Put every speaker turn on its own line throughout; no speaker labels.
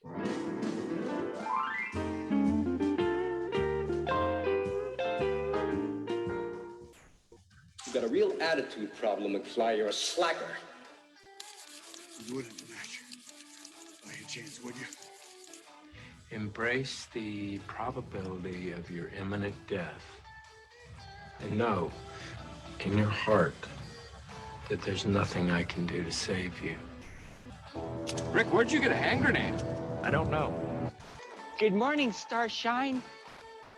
You've got a real attitude problem, McFly. You're a slacker.
You wouldn't match by a chance, would you?
Embrace the probability of your imminent death. And know, in your heart, that there's nothing I can do to save you.
Rick, where'd you get a hand grenade?
I don't know.
Good morning, Starshine.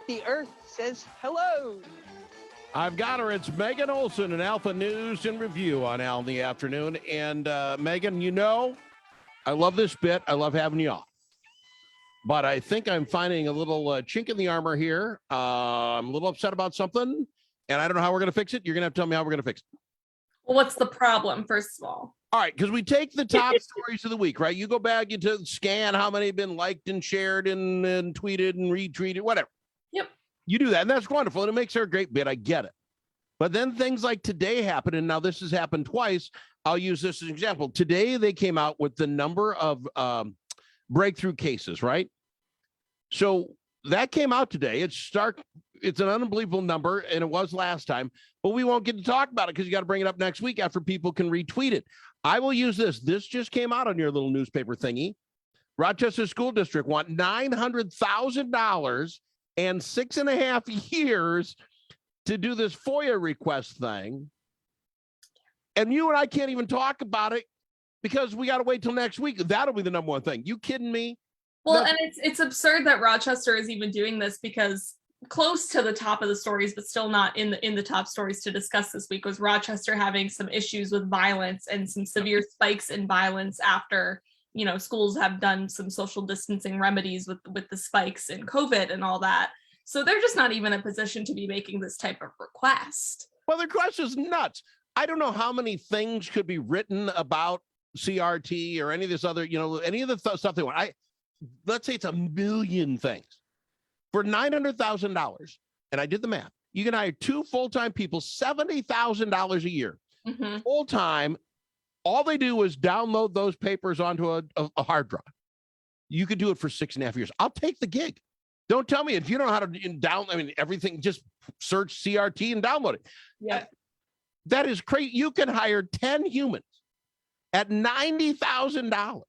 The Earth says hello.
I've got her. It's Megan Olson in Alpha News and Review on Al in the Afternoon. And Megan, you know, I love this bit. I love having you on. But I think I'm finding a little chink in the armor here. I'm a little upset about something, and I don't know how we're going to fix it. You're going to have to tell me how we're going to fix it.
Well, what's the problem, first of all?
All right, because we take the top stories of the week, right? You go back, you scan how many have been liked and shared and tweeted and retweeted, whatever.
Yep.
You do that, and that's wonderful, and it makes her a great bit. I get it. But then things like today happen, and now this has happened twice. I'll use this as an example. Today, they came out with the number of breakthrough cases, right? So that came out today. It's an unbelievable number, and it was last time, but we won't get to talk about it because you got to bring it up next week after people can retweet it. I will use this. This just came out on your little newspaper thingy. Rochester School District want $900,000 and 6.5 years to do this FOIA request thing. And you and I can't even talk about it because we got to wait till next week. That'll be the number one thing. You kidding me?
Well, and it's absurd that Rochester is even doing this, because close to the top of the stories, but still not in the top stories to discuss this week, was Rochester having some issues with violence and some severe spikes in violence after, you know, schools have done some social distancing remedies with the spikes in COVID and all that. So they're just not even in a position to be making this type of request.
Well, the request is nuts. I don't know how many things could be written about CRT or any of this other, you know, any of the stuff they want. Let's say it's 1 million things for $900,000. And I did the math. You can hire 2 full-time people, $70,000 a year.
Mm-hmm.
Full-time. All they do is download those papers onto a hard drive. You could do it for 6.5 years. I'll take the gig. Don't tell me if you don't know how to everything, just search CRT and download it.
Yeah.
That is crazy. You can hire 10 humans at $90,000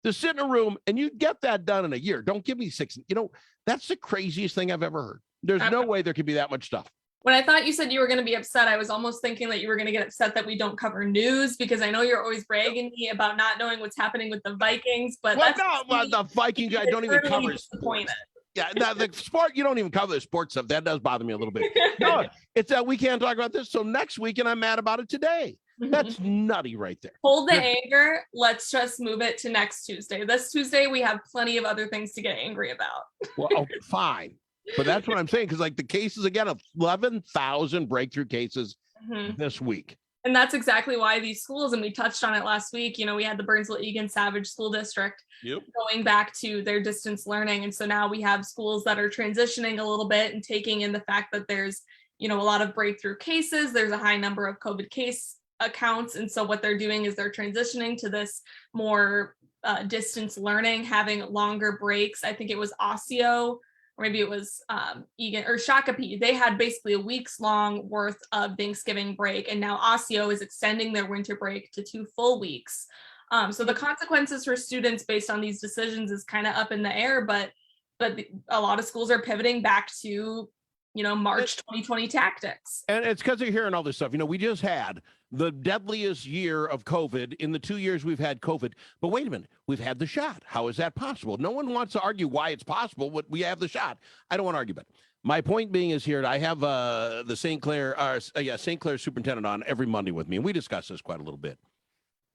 to sit in a room, and you get that done in a year. Don't give me 6. You know, that's the craziest thing I've ever heard. There's no way there could be that much stuff.
When I thought you said you were going to be upset, I was almost thinking that you were going to get upset that we don't cover news, because I know you're always bragging me about not knowing what's happening with the Vikings. But
the Vikings, I don't even cover.
Disappointed.
Yeah, now the sport, you don't even cover the sports stuff. That does bother me a little bit. No, it's that we can't talk about this. So next week, and I'm mad about it today. That's nutty right there.
Hold the anger. Let's just move it to next Tuesday. This Tuesday, we have plenty of other things to get angry about.
Well, okay, fine. But that's what I'm saying, because like the cases, again, of 11,000 breakthrough cases this week.
And that's exactly why these schools, and we touched on it last week, you know, we had the Burnsville Egan Savage School District going back to their distance learning. And so now we have schools that are transitioning a little bit and taking in the fact that there's, you know, a lot of breakthrough cases. There's a high number of COVID case accounts. And so what they're doing is they're transitioning to this more distance learning, having longer breaks. I think it was Osseo, or maybe it was Egan or Shakopee. They had basically a week's long worth of Thanksgiving break. And now Osseo is extending their winter break to 2 full weeks. So the consequences for students based on these decisions is kind of up in the air, but a lot of schools are pivoting back to, you know, March 2020 tactics.
And it's because they're hearing all this stuff. You know, we just had the deadliest year of COVID in the 2 years we've had COVID. But wait a minute, we've had the shot. How is that possible? No one wants to argue why it's possible, but we have the shot. I don't want to argue about it. My point being is here, I have the St. Clair superintendent on every Monday with me, and we discuss this quite a little bit.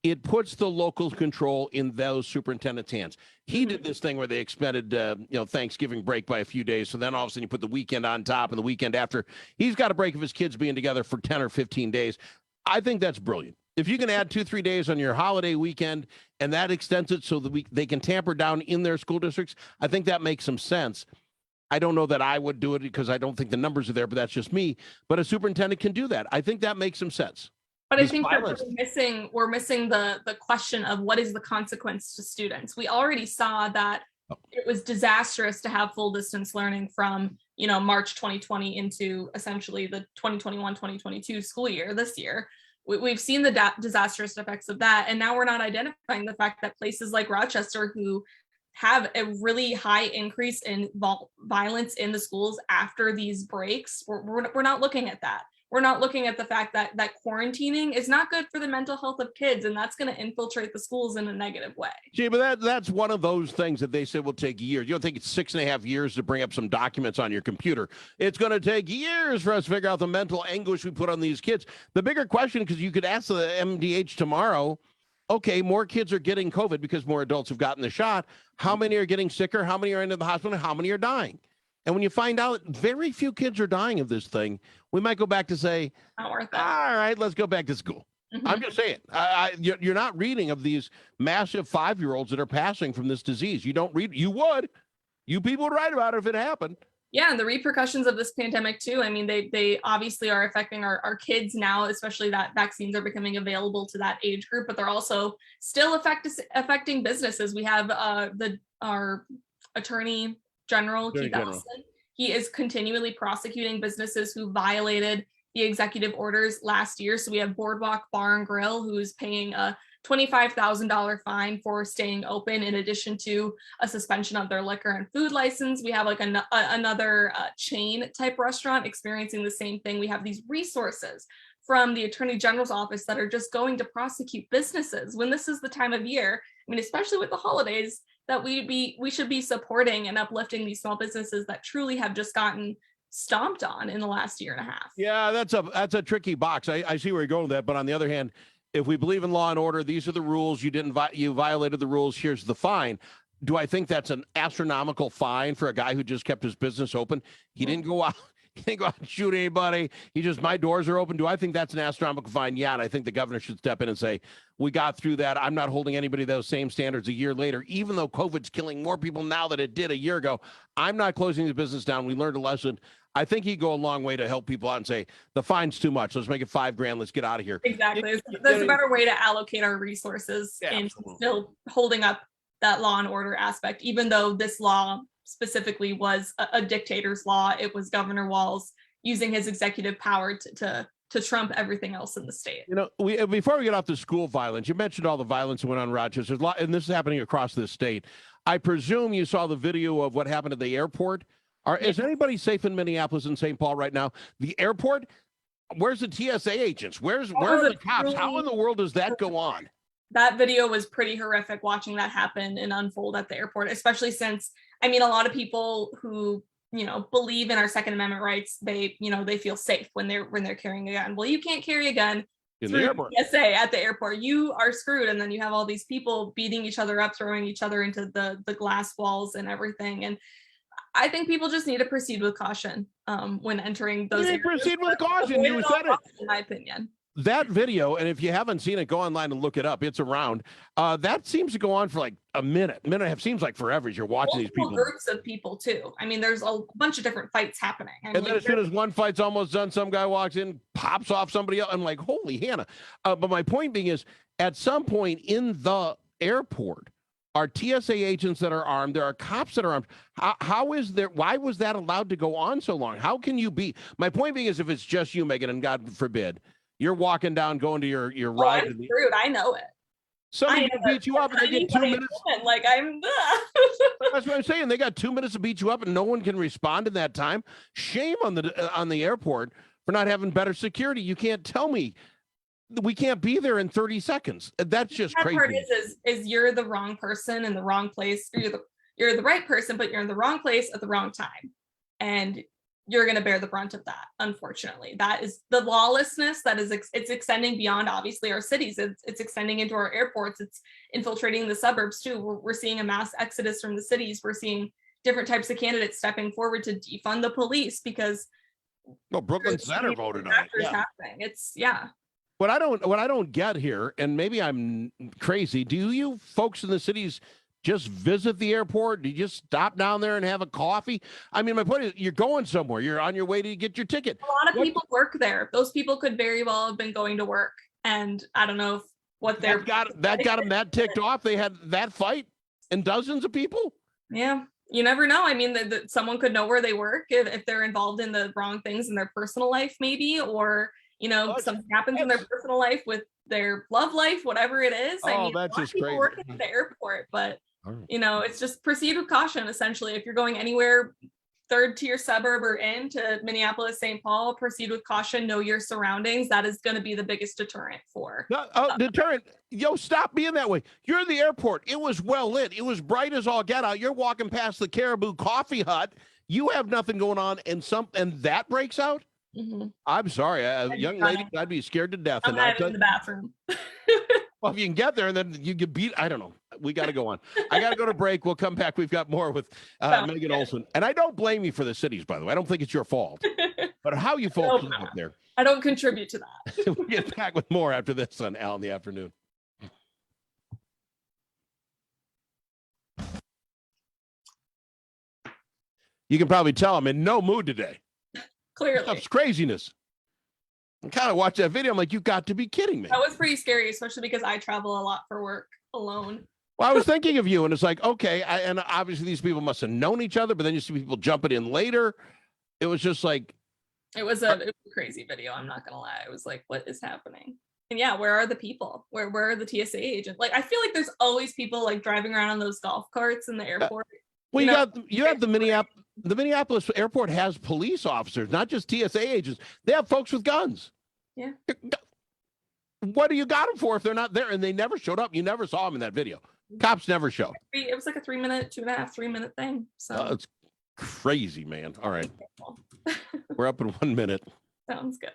It puts the local control in those superintendents' hands. He did this thing where they expanded, Thanksgiving break by a few days. So then all of a sudden you put the weekend on top and the weekend after. He's got a break of his kids being together for 10 or 15 days. I think that's brilliant. If you can add 2-3 days on your holiday weekend and that extends it so that they can tamper down in their school districts, I think that makes some sense. I don't know that I would do it because I don't think the numbers are there, but that's just me. But a superintendent can do that. I think that makes some sense.
But I
this
think
violence.
that we're missing the question of what is the consequence to students. We already saw that it was disastrous to have full distance learning from, March 2020 into essentially the 2021-2022 school year this year. We've seen the disastrous effects of that. And now we're not identifying the fact that places like Rochester, who have a really high increase in violence in the schools after these breaks, we're not looking at that. We're not looking at the fact that quarantining is not good for the mental health of kids, and that's going to infiltrate the schools in a negative way.
Gee, but that's one of those things that they said will take years. You don't think it's 6.5 years to bring up some documents on your computer. It's going to take years for us to figure out the mental anguish we put on these kids. The bigger question, because you could ask the MDH tomorrow, okay, more kids are getting COVID because more adults have gotten the shot. How many are getting sicker? How many are into the hospital? How many are dying? And when you find out very few kids are dying of this thing, we might go back to say,
Not worth it.
all right, let's go back to school.
Mhm.
I'm just saying, you're not reading of these massive 5-year-olds that are passing from this disease. You don't read. You would. You people would write about it if it happened.
Yeah, and the repercussions of this pandemic too. I mean, they obviously are affecting our kids now, especially that vaccines are becoming available to that age group, but they're also still affecting businesses. We have our Attorney General, Keith Ellison. He is continually prosecuting businesses who violated the executive orders last year. So we have Boardwalk Bar and Grill, who's paying a $25,000 fine for staying open, in addition to a suspension of their liquor and food license. We have like another chain type restaurant experiencing the same thing. We have these resources from the Attorney General's office that are just going to prosecute businesses when this is the time of year. I mean, especially with the holidays, that we should be supporting and uplifting these small businesses that truly have just gotten stomped on in the last year and a half.
Yeah, that's a tricky box. I see where you're going with that. But on the other hand, if we believe in law and order, these are the rules. You violated the rules. Here's the fine. Do I think that's an astronomical fine for a guy who just kept his business open? He didn't go out. He didn't go out and shoot anybody. My doors are open. Do I think that's an astronomical fine? Yeah, and I think the governor should step in and say, we got through that. I'm not holding anybody to those same standards a year later, even though COVID's killing more people now than it did a year ago. I'm not closing the business down. We learned a lesson. I think he'd go a long way to help people out and say, the fine's too much. Let's make it $5,000. Let's get out of here.
Exactly. There's a better way to allocate our resources and still holding up that law and order aspect, even though this law specifically was a dictator's law. It was Governor Walz using his executive power to trump everything else in the state.
Before we get off the school violence, you mentioned all the violence that went on in Rochester, and this is happening across this state. I presume you saw the video of what happened at the airport. Is anybody safe in Minneapolis and St. Paul right now? The airport? Where's the TSA agents? Where are the cops? How in the world does that go on?
That video was pretty horrific, watching that happen and unfold at the airport, especially since, a lot of people who, believe in our Second Amendment rights, they feel safe when they're carrying a gun. Well, you can't carry a gun
in the airport.
TSA at the airport. You are screwed. And then you have all these people beating each other up, throwing each other into the glass walls and everything. And I think people just need to proceed with caution when entering those areas.
Proceed with caution. You said it.
In my opinion.
That video, and if you haven't seen it, go online and look it up. It's around. That seems to go on for like a minute and a half. Seems like forever as you're watching these people.
Groups of people too. There's a bunch of different fights happening.
And then as soon as one fight's almost done, some guy walks in, pops off somebody else. I'm like, holy Hannah. But my point being is, at some point in the airport, are TSA agents that are armed. There are cops that are armed. Why was that allowed to go on so long? How can you be? My point being is, if it's just you, Megan, and God forbid, you're walking down, going to your ride.
I'm screwed. I know it.
Somebody can beat you up and they get 2 minutes. That's what I'm saying. They got 2 minutes to beat you up and no one can respond in that time. Shame on the airport for not having better security. You can't tell me we can't be there in 30 seconds. That's just crazy.
Part is you're the wrong person in the wrong place. You're the right person, but you're in the wrong place at the wrong time. And you're going to bear the brunt of that, unfortunately. That is the lawlessness that is, it's extending beyond, obviously, our cities. It's extending into our airports. It's infiltrating the suburbs, too. We're seeing a mass exodus from the cities. We're seeing different types of candidates stepping forward to defund the police because...
Well, Brooklyn Center voted on it. Yeah.
Happening. Yeah.
What I don't get here, and maybe I'm crazy, do you folks in the cities just visit the airport? Do you just stop down there and have a coffee? My point is, you're going somewhere. You're on your way to get your ticket.
A lot of people work there. Those people could very well have been going to work And I don't know what they're
that got them that ticked off. They had that fight and dozens of people.
Yeah, you never know. I mean, that someone could know where they work if they're involved in the wrong things in their personal life, maybe, or something happens in their personal life with their love life, whatever it is. I mean,
that's just
people
crazy.
Working at the airport, but it's just proceed with caution. Essentially, if you're going anywhere third tier suburb or into Minneapolis, St. Paul, proceed with caution. Know your surroundings. That is going to be the biggest deterrent for.
Deterrent. Yo, stop being that way. You're in the airport. It was well lit. It was bright as all get out. You're walking past the Caribou Coffee Hut. You have nothing going on, and that breaks out.
Mm-hmm.
I'm sorry, young lady. I'd be scared to death.
I'm not in the bathroom.
Well, if you can get there and then you get beat, I don't know. We got to go on. I got to go to break. We'll come back. We've got more with Megan Olson. And I don't blame you for the cities, by the way. I don't think it's your fault. But how you folks live up there.
I don't contribute to that.
We'll get back with more after this on Al in the Afternoon. You can probably tell I'm in no mood today.
Clearly.
That's craziness. I kind of watched that video. I'm like, you got to be kidding me.
That was pretty scary, especially because I travel a lot for work alone.
Well, I was thinking of you, and it's like, okay, and obviously these people must have known each other, but then you see people jumping in later. It was just like...
It was a crazy video, I'm not going to lie. It was like, what is happening? And yeah, where are the people? Where are the TSA agents? Like, I feel like there's always people like driving around on those golf carts in the airport.
Well, you have the Minneapolis airport has police officers, not just TSA agents. They have folks with guns.
Yeah.
What do you got them for if they're not there? And they never showed up. You never saw them in that video. Cops never show.
It was like a 3-minute thing. So
it's crazy, man. All right. We're up in 1 minute.
Sounds good.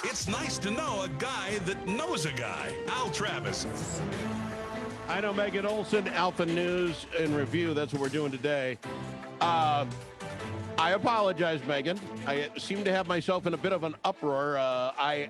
It's nice to know a guy that knows a guy. Al Travis.
I know Megan Olson, Alpha News in Review. That's what we're doing today. I apologize, Megan. I seem to have myself in a bit of an uproar. I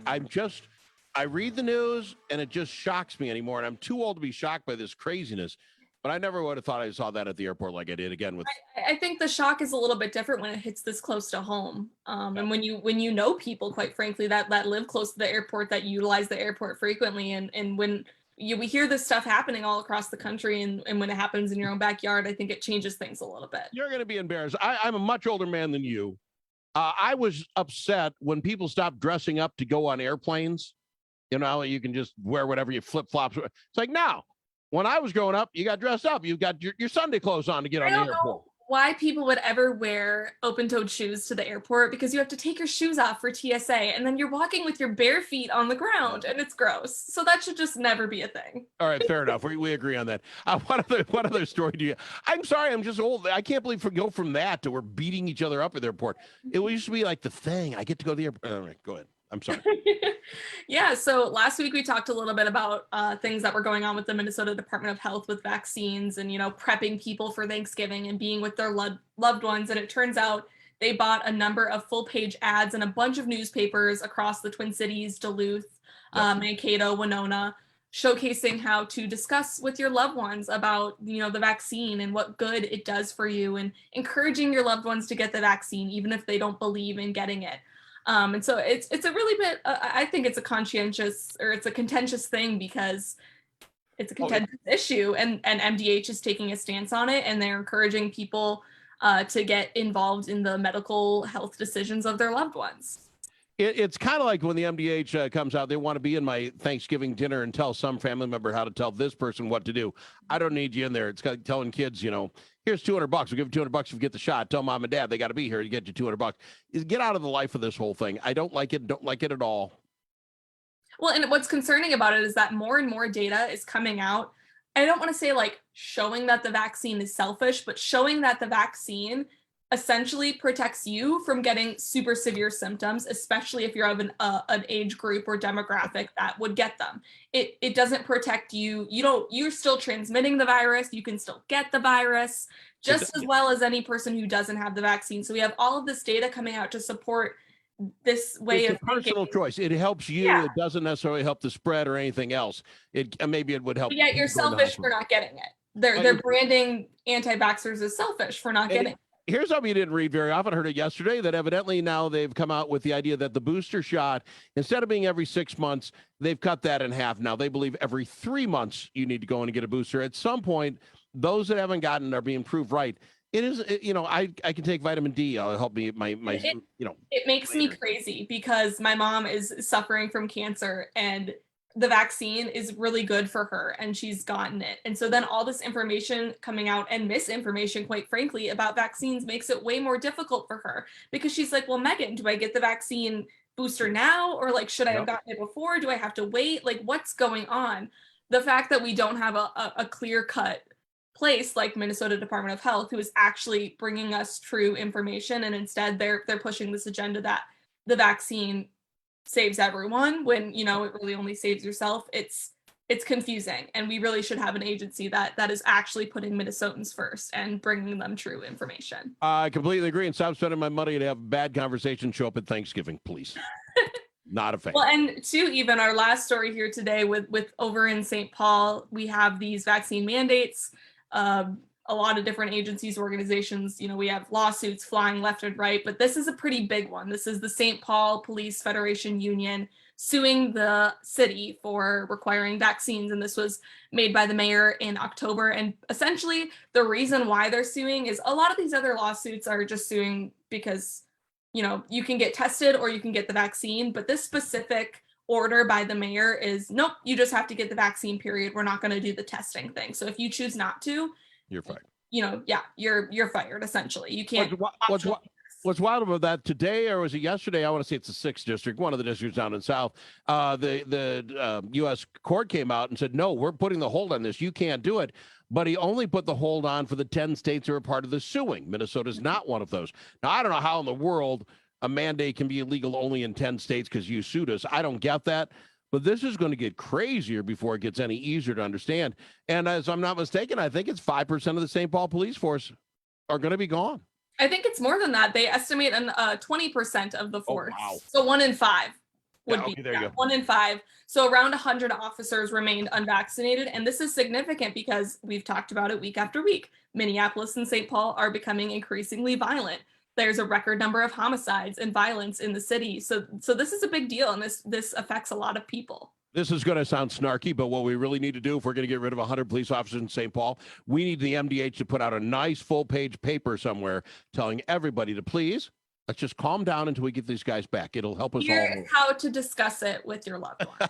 read the news and it just shocks me anymore. And I'm too old to be shocked by this craziness. But I never would have thought I saw that at the airport like I did again with.
I think the shock is a little bit different when it hits this close to home, and when you know people, quite frankly, that live close to the airport, that utilize the airport frequently, and when we hear this stuff happening all across the country, and when it happens in your own backyard, I think it changes things a little bit.
You're going to be embarrassed. I'm a much older man than you. I was upset when people stopped dressing up to go on airplanes. You know, you can just wear whatever you flip flops. It's like now. When I was growing up, you got dressed up. You got your Sunday clothes on to get on the airport.
Know why people would ever wear open-toed shoes to the airport, because you have to take your shoes off for TSA, and then you're walking with your bare feet on the ground, and it's gross. So that should just never be a thing.
All right, fair enough. We agree on that. What other story do you? I'm sorry, I'm just old. I can't believe we go from that to we're beating each other up at the airport. It used to be like the thing. I get to go to the airport. All right, go ahead. I'm sorry.
Yeah, so last week we talked a little bit about things that were going on with the Minnesota Department of Health with vaccines and, prepping people for Thanksgiving and being with their loved ones. And it turns out they bought a number of full-page ads in a bunch of newspapers across the Twin Cities, Duluth, Mankato, Winona, showcasing how to discuss with your loved ones about, the vaccine and what good it does for you, and encouraging your loved ones to get the vaccine, even if they don't believe in getting it. And so it's a really bit, I think it's a contentious thing, because it's a contentious issue, and MDH is taking a stance on it, and they're encouraging people to get involved in the medical health decisions of their loved ones.
It's kind of like when the MDH comes out, they want to be in my Thanksgiving dinner and tell some family member how to tell this person what to do. I don't need you in there. It's like telling kids, here's $200. We'll give you $200 if you get the shot. Tell mom and dad they got to be here to get you $200. Get out of the life of this whole thing. I don't like it. Don't like it at all.
Well, and what's concerning about it is that more and more data is coming out. I don't want to say like showing that the vaccine is selfish, but showing that the vaccine essentially protects you from getting super severe symptoms, especially if you're of an age group or demographic that would get them. It doesn't protect you. You're still transmitting the virus. You can still get the virus just as well as any person who doesn't have the vaccine. So we have all of this data coming out to support this way
it's
of
a personal choice. It helps you.
Yeah.
It doesn't necessarily help the spread or anything else. Maybe it would help.
But yet you're selfish for not getting it. They're branding anti-vaxxers as selfish for not getting it.
Here's something you didn't read very often. I heard it yesterday that evidently now they've come out with the idea that the booster shot, instead of being every 6 months, they've cut that in half. Now they believe every 3 months you need to go in and get a booster. At some point, those that haven't gotten are being proved right. It is, I can take vitamin D. It'll help me.
It makes me crazy because my mom is suffering from cancer and the vaccine is really good for her and she's gotten it. And so then all this information coming out and misinformation, quite frankly, about vaccines makes it way more difficult for her because she's like, well, Megan, do I get the vaccine booster now? Or like, should I have gotten it before? Do I have to wait? Like, what's going on? The fact that we don't have a clear cut place like Minnesota Department of Health, who is actually bringing us true information, and instead they're pushing this agenda that the vaccine saves everyone when it really only saves yourself. It's confusing, and we really should have an agency that is actually putting Minnesotans first and bringing them true information.
I completely agree, and stop spending my money to have bad conversation show up at Thanksgiving, please. Not a fan.
Well, and even our last story here today with over in St. Paul, we have these vaccine mandates. A lot of different agencies, organizations, we have lawsuits flying left and right, but this is a pretty big one. This is the St. Paul Police Federation Union suing the city for requiring vaccines. And this was made by the mayor in October. And essentially the reason why they're suing is a lot of these other lawsuits are just suing because, you can get tested or you can get the vaccine. But this specific order by the mayor is, nope, you just have to get the vaccine, period. We're not going to do the testing thing. So if you choose not to,
you're fired.
You're fired, essentially. You can't.
What's wild about that today, or was it yesterday? I want to say it's the 6th district, one of the districts down in South. The U.S. court came out and said, no, we're putting the hold on this. You can't do it. But he only put the hold on for the 10 states that are part of the suing. Minnesota's not one of those. Now, I don't know how in the world a mandate can be illegal only in 10 states because you sued us. I don't get that. But this is going to get crazier before it gets any easier to understand. And as I'm not mistaken, I think it's 5% of the St. Paul police force are going to be gone.
I think it's more than that. They estimate 20% of the force.
Oh, wow.
So 1 in 5 would be
there you go.
1 in 5. So around 100 officers remained unvaccinated. And this is significant because we've talked about it week after week. Minneapolis and St. Paul are becoming increasingly violent. There's a record number of homicides and violence in the city. So this is a big deal, and this affects a lot of people.
This is going to sound snarky, but what we really need to do if we're going to get rid of 100 police officers in St. Paul, we need the MDH to put out a nice full-page paper somewhere telling everybody to please, let's just calm down until we get these guys back. It'll help us all.
Here's how to discuss it with your loved one.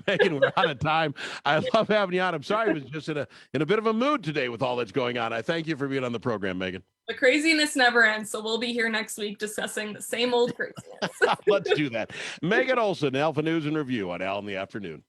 Megan, we're out of time. I love having you on. I'm sorry I was just in a bit of a mood today with all that's going on. I thank you for being on the program, Megan.
The craziness never ends, so we'll be here next week discussing the same old craziness.
Let's do that. Megan Olson, Alpha News and Review on Al in the Afternoon.